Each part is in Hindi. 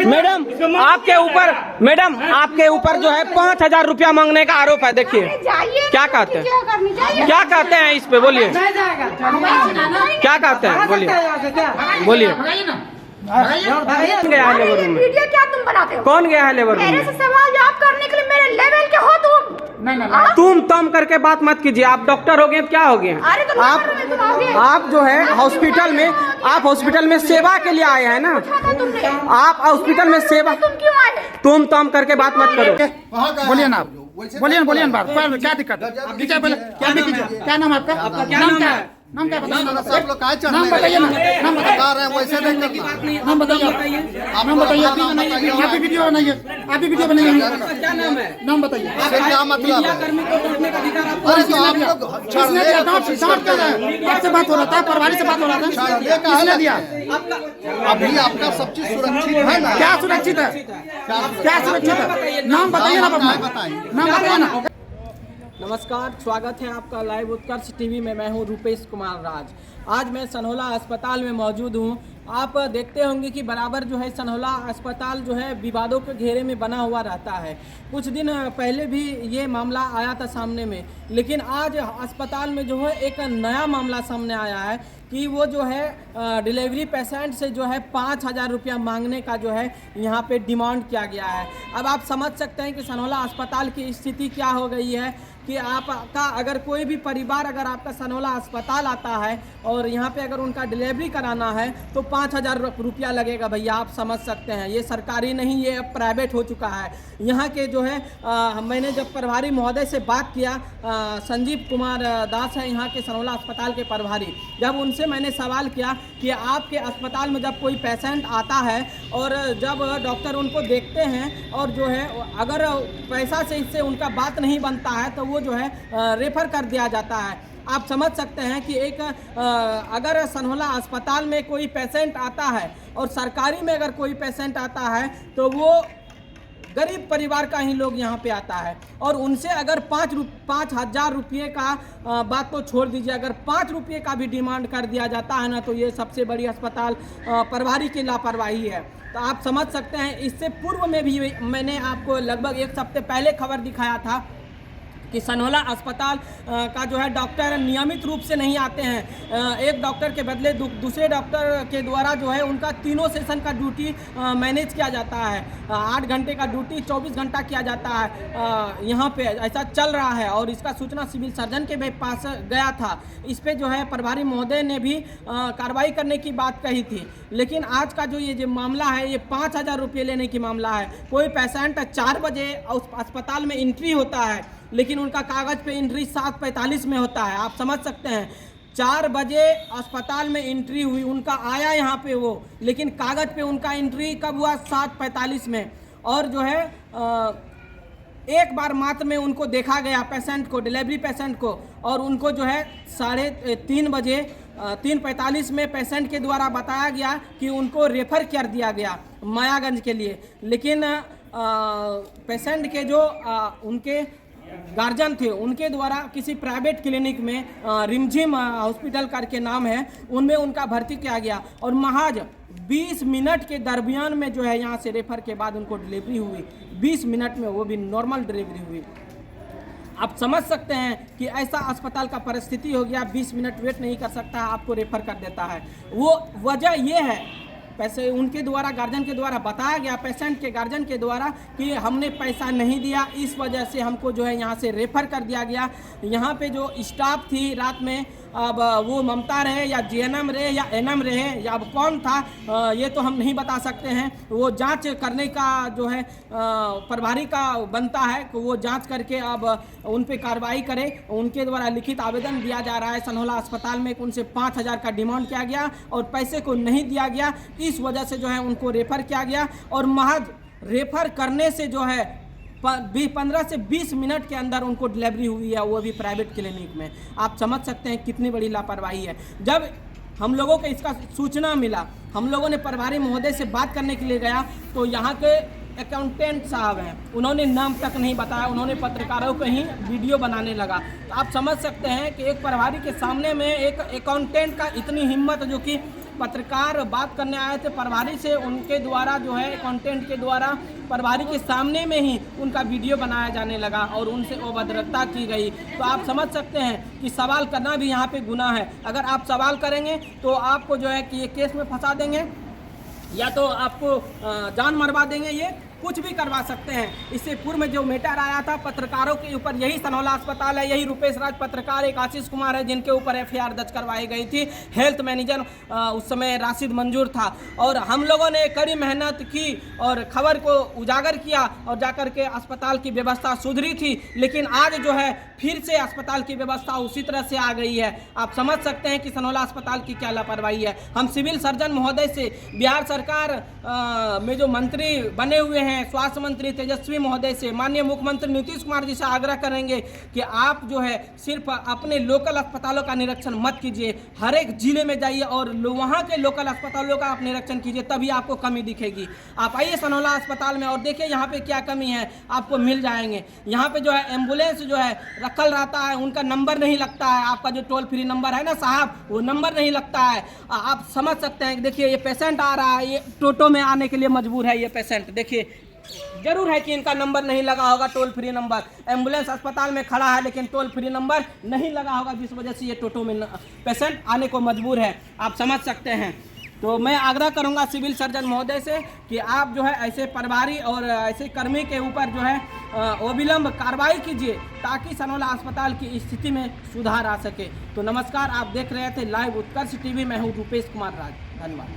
मैडम आपके ऊपर जो है 5,000 रुपया मांगने का आरोप है। देखिए क्या कहते हैं इस पे, बोलिए क्या कहते हैं, बोलिए कौन गया है लेबर रूम में? वीडियो क्या तुम बनाते हो? कौन गया है लेबर रूम मेरे में? से सवाल जवाब करने के लिए मेरे लेवल के हो तुम। तुम तम करके बात मत कीजिए। आप डॉक्टर हो गए, क्या हो गए? अरे तुम आप जो है हॉस्पिटल में सेवा के लिए आए हैं ना। आप हॉस्पिटल में सेवा, तुम क्यों आए? तुम तम करके बात मत करो। बोलिए ना आप, बोलिए ना बात, क्या दिक्कत है? क्या नाम है आपका? क्या नाम है? नाम क्या बताइए? सब लोग काय नाम बताइए ना, नाम बता रहे हैं वैसे नहीं करना। नाम बताइए, नाम बताइए। आप भी वीडियो बनाइए, आप भी वीडियो बनाइए। क्या नाम है? नाम बताइए। इससे क्या मतलब है? कर्मी को रोकने का अधिकार आपको अरे तो आप लोग छोड़ किसने दिया? डांट कर रहे हैं। आपसे बात हो रहा था, प्रभारी से बात हो रहा था। किसने दिया? अभी आपका सब चीज सुरक्षित है ना? क्या सुरक्षित है? क्या सुरक्षित है? नाम बताइए ना, नाम बताइए ना। नमस्कार, स्वागत है आपका लाइव उत्कर्ष टीवी में। मैं हूं रूपेश कुमार राज। आज मैं सनहोला अस्पताल में मौजूद हूं। आप देखते होंगे कि बराबर जो है सनहोला अस्पताल जो है विवादों के घेरे में बना हुआ रहता है। कुछ दिन पहले भी ये मामला आया था सामने में, लेकिन आज अस्पताल में जो है एक नया मामला सामने आया है कि वो जो है डिलीवरी पेशेंट से जो है 5,000 रुपया मांगने का जो है यहाँ पे डिमांड किया गया है। अब आप समझ सकते हैं कि सनहोला अस्पताल की स्थिति क्या हो गई है कि आपका अगर कोई भी परिवार अगर आपका सनहोला अस्पताल आता है और यहाँ पे अगर उनका डिलीवरी कराना है तो 5,000 रुपया लगेगा। भैया आप समझ सकते हैं, ये सरकारी नहीं, ये अब प्राइवेट हो चुका है। यहाँ के जो है मैंने जब प्रभारी महोदय से बात किया, संजीव कुमार दास है यहाँ के सनहोला अस्पताल के प्रभारी, जब उनसे मैंने सवाल किया कि आपके अस्पताल में जब कोई पेशेंट आता है और जब डॉक्टर उनको देखते हैं और जो है अगर पैसा से इससे उनका बात नहीं बनता है तो वो जो है रेफर कर दिया जाता है। आप समझ सकते हैं कि एक अगर सनहोला अस्पताल में कोई पेशेंट आता है और सरकारी में अगर कोई पेशेंट आता है तो वो गरीब परिवार का ही लोग यहाँ पे आता है और उनसे अगर 5,000 रुपये का बात तो छोड़ दीजिए, अगर 5 रुपये का भी डिमांड कर दिया जाता है ना तो ये सबसे बड़ी अस्पताल प्रभारी की लापरवाही है। तो आप समझ सकते हैं, इससे पूर्व में भी मैंने आपको लगभग एक हफ्ते पहले खबर दिखाया था कि सनहोला अस्पताल का जो है डॉक्टर नियमित रूप से नहीं आते हैं। एक डॉक्टर के बदले दूसरे डॉक्टर के द्वारा जो है उनका तीनों सेशन का ड्यूटी मैनेज किया जाता है। 8 घंटे का ड्यूटी 24 घंटा किया जाता है। यहाँ पे ऐसा चल रहा है और इसका सूचना सिविल सर्जन के भी पास गया था। इस पे जो है प्रभारी महोदय ने भी कार्रवाई करने की बात कही थी। लेकिन आज का जो ये जो मामला है ये 5,000 रुपये लेने की मामला है। कोई पेशेंट 4 बजे अस्पताल में एंट्री होता है लेकिन उनका कागज़ पे एंट्री 7:45 में होता है। आप समझ सकते हैं, 4 बजे अस्पताल में एंट्री हुई, उनका आया यहाँ पे वो, लेकिन कागज़ पे उनका एंट्री कब हुआ? 7:45 में। और जो है एक बार मात्र में उनको देखा गया पेशेंट को, डिलीवरी पेशेंट को, और उनको जो है 3:30 बजे 3:45 में पेशेंट के द्वारा बताया गया कि उनको रेफर कर दिया गया मायागंज के लिए। लेकिन पेशेंट के जो उनके गार्जियन थे उनके द्वारा किसी प्राइवेट क्लिनिक में रिमझिम हॉस्पिटल करके नाम है, उनमें उनका भर्ती किया गया और महज 20 मिनट के दरमियान में जो है यहाँ से रेफर के बाद उनको डिलीवरी हुई। 20 मिनट में, वो भी नॉर्मल डिलीवरी हुई। आप समझ सकते हैं कि ऐसा अस्पताल का परिस्थिति हो गया, 20 मिनट वेट नहीं कर सकता, आपको रेफर कर देता है। वो वजह ये है, पैसे उनके द्वारा गार्जियन के द्वारा बताया गया, पेशेंट के गार्जियन के द्वारा कि हमने पैसा नहीं दिया, इस वजह से हमको जो है यहाँ से रेफर कर दिया गया। यहाँ पे जो स्टाफ थी रात में, अब वो ममता रहे या जीएनएम रहे या एनएम रहे या अब कौन था ये तो हम नहीं बता सकते हैं। वो जांच करने का जो है प्रभारी का बनता है कि वो जांच करके अब उन पे कार्रवाई करे। उनके द्वारा लिखित आवेदन दिया जा रहा है सनहोला अस्पताल में, उनसे 5,000 का डिमांड किया गया और पैसे को नहीं दिया गया, इस वजह से जो है उनको रेफर किया गया। और महज रेफर करने से जो है 15 से 20 मिनट के अंदर उनको डिलीवरी हुई है, वो भी प्राइवेट क्लिनिक में। आप समझ सकते हैं कितनी बड़ी लापरवाही है। जब हम लोगों को इसका सूचना मिला, हम लोगों ने प्रभारी महोदय से बात करने के लिए गया तो यहाँ के अकाउंटेंट साहब हैं, उन्होंने नाम तक नहीं बताया, उन्होंने पत्रकारों को ही वीडियो बनाने लगा। तो आप समझ सकते हैं कि एक प्रभारी के सामने में एक अकाउंटेंट का इतनी हिम्मत, जो कि पत्रकार बात करने आए थे प्रभारी से, उनके द्वारा जो है कंटेंट के द्वारा प्रभारी के सामने में ही उनका वीडियो बनाया जाने लगा और उनसे अभद्रता की गई। तो आप समझ सकते हैं कि सवाल करना भी यहाँ पे गुनाह है। अगर आप सवाल करेंगे तो आपको जो है कि ये केस में फंसा देंगे या तो आपको जान मरवा देंगे, ये कुछ भी करवा सकते हैं। इससे पूर्व में जो मैटर आया था पत्रकारों के ऊपर, यही सनौला अस्पताल है, यही रुपेश राज पत्रकार एक आशीष कुमार है जिनके ऊपर FIR दर्ज करवाई गई थी। हेल्थ मैनेजर उस समय राशिद मंजूर था और हम लोगों ने कड़ी मेहनत की और खबर को उजागर किया और जाकर के अस्पताल की व्यवस्था सुधरी थी। लेकिन आज जो है फिर से अस्पताल की व्यवस्था उसी तरह से आ गई है। आप समझ सकते हैं कि सनौला अस्पताल की क्या लापरवाही है। हम सिविल सर्जन महोदय से, बिहार सरकार में जो मंत्री बने हुए हैं स्वास्थ्य मंत्री तेजस्वी महोदय से, माननीय मुख्यमंत्री नीतीश कुमार जी से आग्रह करेंगे कि आप जो है सिर्फ अपने लोकल अस्पतालों का निरीक्षण मत कीजिए, हर एक जिले में जाइए और वहाँ के लोकल अस्पतालों का आप निरीक्षण कीजिए, तभी आपको कमी दिखेगी। आप आइए सनौला अस्पताल में और देखिए यहाँ पे क्या कमी है, आपको मिल जाएंगे। यहाँ पे जो है एम्बुलेंस जो है रखल रहता है, उनका नंबर नहीं लगता है। आपका जो टोल फ्री नंबर है ना साहब, वो नंबर नहीं लगता है। आप समझ सकते हैं। देखिए ये पेशेंट आ रहा है, ये टोटो में आने के लिए मजबूर है ये पेशेंट। देखिए जरूर है कि इनका नंबर नहीं लगा होगा, टोल फ्री नंबर। एम्बुलेंस अस्पताल में खड़ा है लेकिन टोल फ्री नंबर नहीं लगा होगा, जिस वजह से ये टोटो में पेशेंट आने को मजबूर है। आप समझ सकते हैं। तो मैं आग्रह करूंगा सिविल सर्जन महोदय से कि आप जो है ऐसे प्रभारी और ऐसे कर्मी के ऊपर जो है अविलंब कार्रवाई कीजिए ताकि सनौला अस्पताल की स्थिति में सुधार आ सके। तो नमस्कार, आप देख रहे थे लाइव उत्कर्ष टीवी, मैं हूँ रुपेश कुमार राज। धन्यवाद।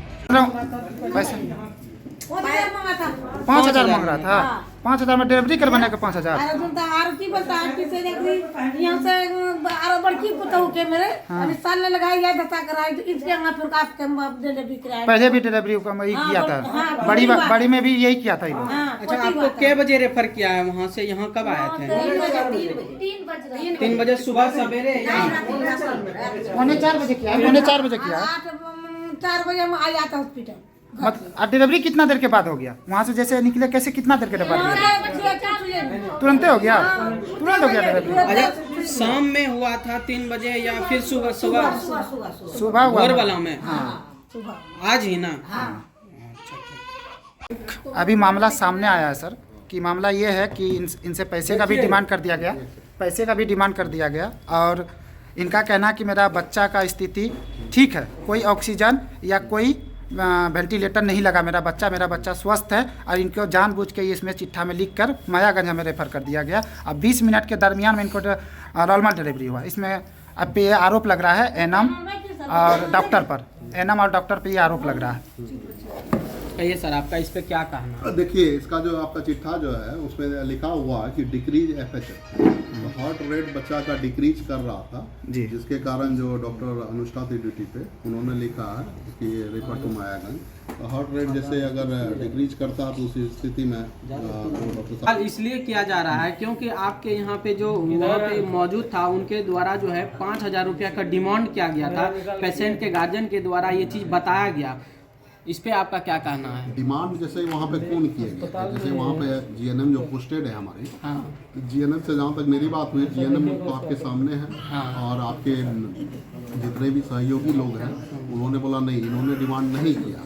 5,000 मांग रहा था। 5,000 में डिलीवरी करवाने का 5,000। आरती बोलता है यहाँ से आरो बड़की पुतहू के मेरे अभी साल में लगाई गया दशा कराई तो इसके अंगा फिर आपके डिलीवरी कराया। पहले भी डिलीवरी का वही किया था, बड़ी में भी यही किया था। अच्छा, आपको क्या बजे रेफर किया है वहाँ से, यहाँ कब आए थे? 3 बजे सुबह सवेरे। 4:15 बजे किया है। 4:15 बजे किया। 4 बजे में आ जाता हॉस्पिटल। मतलब डिलीवरी कितना देर के बाद हो गया? वहाँ से जैसे निकले कैसे, कितना देर के बाद तुरंत हो गया? तुरंत हो गया डिलीवरी। अच्छा, शाम में हुआ था 3 बजे या फिर सुबह हुआ वाला में? आज ही ना। अभी मामला सामने आया है सर कि मामला ये है कि इनसे पैसे का भी डिमांड कर दिया गया और इनका कहना कि मेरा बच्चा का स्थिति ठीक है, कोई ऑक्सीजन या कोई वेंटिलेटर नहीं लगा, मेरा बच्चा स्वस्थ है। और इनको जानबूझ के इसमें चिट्ठा में लिखकर मायागंज में रेफर कर दिया गया। अब 20 मिनट के दरमियान में इनको नॉर्मल डिलीवरी हुआ। इसमें अब पे आरोप लग रहा है एनएम और डॉक्टर पर ये आरोप लग रहा है। कहिए सर, आपका इस पे क्या कहना? देखिए, इसका जो आपका चिट्ठा जो है उसमें लिखा हुआ है कि डिक्रीज FH, तो हार्ट रेट बच्चा का डिक्रीज कर रहा था जी, जिसके कारण जो डॉक्टर अनुष्ठा थी ड्यूटी पे, उन्होंने लिखा है कि रेफर टू मायागंज। तो हार्ट रेट जैसे अगर डिक्रीज करता तो उसी स्थिति में डॉक्टर इसलिए किया जा रहा है क्योंकि आपके यहाँ पे जो वहाँ पे मौजूद था उनके द्वारा जो है 5,000 रुपया का डिमांड किया गया था। पेशेंट के गार्जियन के द्वारा ये चीज़ बताया गया। इस पे आपका क्या कहना है? डिमांड जैसे वहाँ पे कौन किया गया, जैसे वहाँ पे GNM जो पोस्टेड है हमारे, GNM से जहाँ तक मेरी बात हुई, GNM तो आपके सामने है और आपके जितने भी सहयोगी लोग हैं उन्होंने बोला नहीं, इन्होंने डिमांड नहीं किया।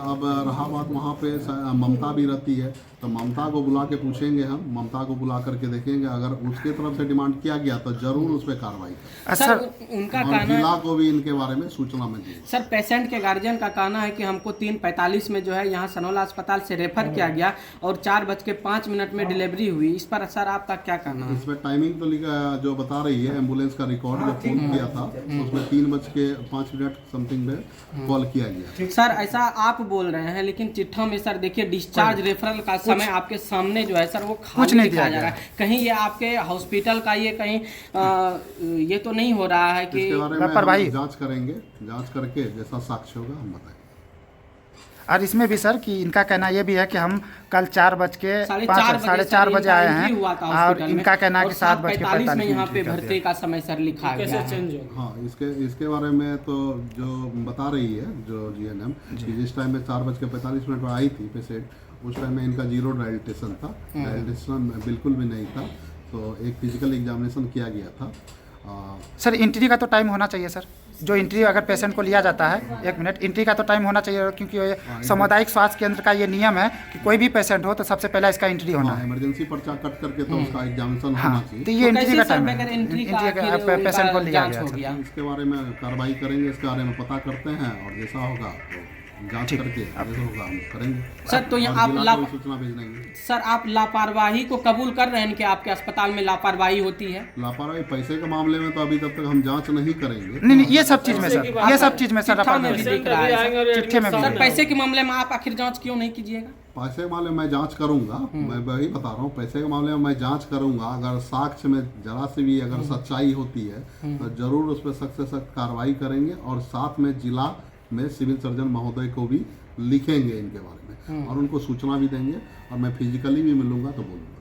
अब रहा बात वहाँ पे ममता भी रहती है, तो ममता को बुला के पूछेंगे, हम ममता को बुला करके देखेंगे, अगर उसके तरफ से डिमांड किया गया तो जरूर उस पर कार्रवाई करें। सर उनका कहना, जिला को भी इनके बारे में सूचना में दी। सर पेशेंट के गार्जियन का कहना है कि हमको 3:45 में जो है यहाँ सनौला अस्पताल से रेफर किया गया और 4:05 में डिलीवरी हुई। इस पर सर आपका क्या कहना है? इसमें टाइमिंग तो लिखा जो बता रही है, एम्बुलेंस का रिकॉर्ड जो फोन किया था उसमें 3:05 समथिंग में कॉल किया गया। सर ऐसा आप बोल रहे हैं लेकिन चिट्ठा में सर देखिए डिस्चार्ज रेफरल का समय आपके सामने जो है सर वो खाली लिखा जा रहा है। कहीं ये आपके हॉस्पिटल का ये कहीं ये तो नहीं हो रहा है कि इसके बारे में हम जांच करेंगे, जांच करके जैसा साक्ष्य होगा हम बताएंगे। और इसमें भी सर कि इनका कहना ये भी है कि हम कल 4:05 बजे आए हैं और इनका कहना है कि 7:45 में यहाँ पे भर्ती का समय सर लिखा गया है। हाँ, इसके बारे में तो जो बता रही है जो GNM कि जिस टाइम में 4:45 पर आई थी पेशेंट, उस टाइम में इनका 0 डायलिटेशन था, डायलिटेशन बिल्कुल भी नहीं था। तो एक फिजिकल एग्जामिनेशन किया गया था। सर एंट्री का तो टाइम होना चाहिए सर। जो एंट्री अगर पेशेंट को लिया जाता है, 1 मिनट, एंट्री का तो टाइम होना चाहिए, क्योंकि ये सामुदायिक स्वास्थ्य केंद्र का ये नियम है कि कोई भी पेशेंट हो तो सबसे पहला इसका एंट्री होना है। इमरजेंसी पर्चा कट करके तो उसका एग्जामिनेशन होना हाँ, चाहिए। तो ये तो एंट्री कैसे का सर टाइम अगर है, एंट्री का एंट्री आखिर का पेशेंट को लिया जांच गया हो सर। गया? इसके बारे में कार्रवाई करेंगे, इसके बारे में पता करते हैं और जैसा होगा तो जांच करके जैसा होगा हम करेंगे। सर तो ये और आप जिला को भी सूचना भेज देंगे। सर आप लापरवाही को कबूल कर रहे हैं कि आपके अस्पताल में लापरवाही होती है? लापरवाही पैसे के मामले में तो अभी तब तक हम जांच नहीं करेंगे। नहीं ये सब चीज़ में सर, ये सब चीज़ में सर, चिट्ठा में भी दिख रहा है सर। चिट्ठे में भी सर पैसे के मामले में आप आखिर जांच क्यों नहीं कीजिएगा? पैसे के मामले में मैं जांच करूंगा, मैं वही बता रहा हूँ, पैसे के मामले में मैं जांच करूंगा। अगर साक्ष्य में जरा से भी अगर सच्चाई होती है तो जरूर उस पर सख्त से सख्त कार्रवाई करेंगे और साथ में जिला में सिविल सर्जन महोदय को भी लिखेंगे इनके बारे में और उनको सूचना भी देंगे और मैं फिजिकली भी मिलूंगा तो बोलूँगा।